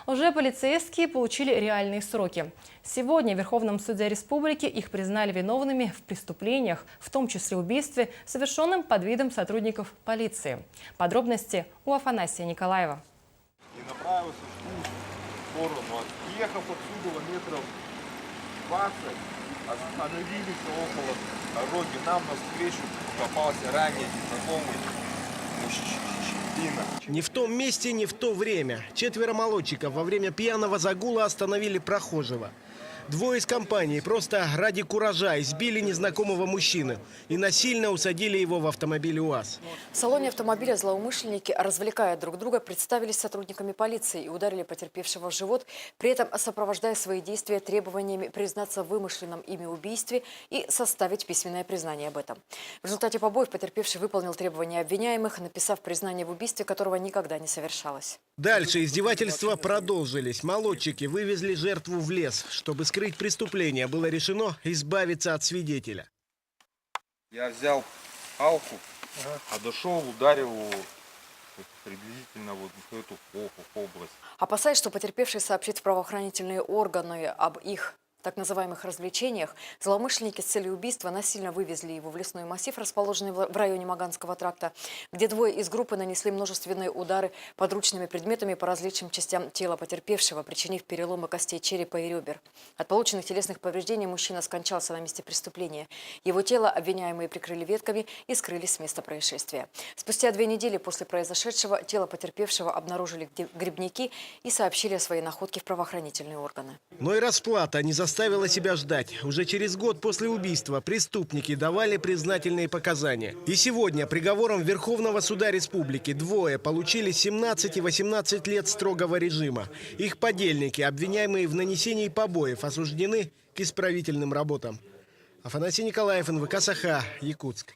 Уже полицейские получили реальные сроки. Сегодня в Верховном суде республики их признали виновными в преступлениях, в том числе убийстве, совершенном под видом сотрудников полиции. Подробности у Афанасия Николаева. И направился в ту сторону. Отъехав отсюда метров 20, остановились около дороги. Нам навстречу попался ранее незнакомый мужчина. Не в том месте, не в то время. 4 молодчиков во время пьяного загула остановили прохожего. Двое из компании просто ради куража избили незнакомого мужчину и насильно усадили его в автомобиль УАЗ. В салоне автомобиля злоумышленники, развлекая друг друга, представились сотрудниками полиции и ударили потерпевшего в живот, при этом сопровождая свои действия требованиями признаться в вымышленном ими убийстве и составить письменное признание об этом. В результате побоев потерпевший выполнил требования обвиняемых, написав признание в убийстве, которого никогда не совершалось. Дальше издевательства продолжились. Молодчики вывезли жертву в лес. Чтобы скрыть преступление, было решено избавиться от свидетеля. Я взял палку, подошел, ударил его приблизительно вот в эту область. Опасаясь, что потерпевший сообщит в правоохранительные органы об их так называемых развлечениях, злоумышленники с целью убийства насильно вывезли его в лесной массив, расположенный в районе Маганского тракта, где двое из группы нанесли множественные удары подручными предметами по различным частям тела потерпевшего, причинив переломы костей черепа и ребер. От полученных телесных повреждений мужчина скончался на месте преступления. Его тело обвиняемые прикрыли ветками и скрылись с места происшествия. Спустя 2 недели после произошедшего тело потерпевшего обнаружили грибники и сообщили о своей находке в правоохранительные органы. Но и расплата не заставила себя ждать. Уже через год после убийства преступники давали признательные показания. И сегодня приговором Верховного суда республики двое получили 17 и 18 лет строгого режима. Их подельники, обвиняемые в нанесении побоев, осуждены к исправительным работам. Афанасий Николаев, НВК «Саха», Якутск.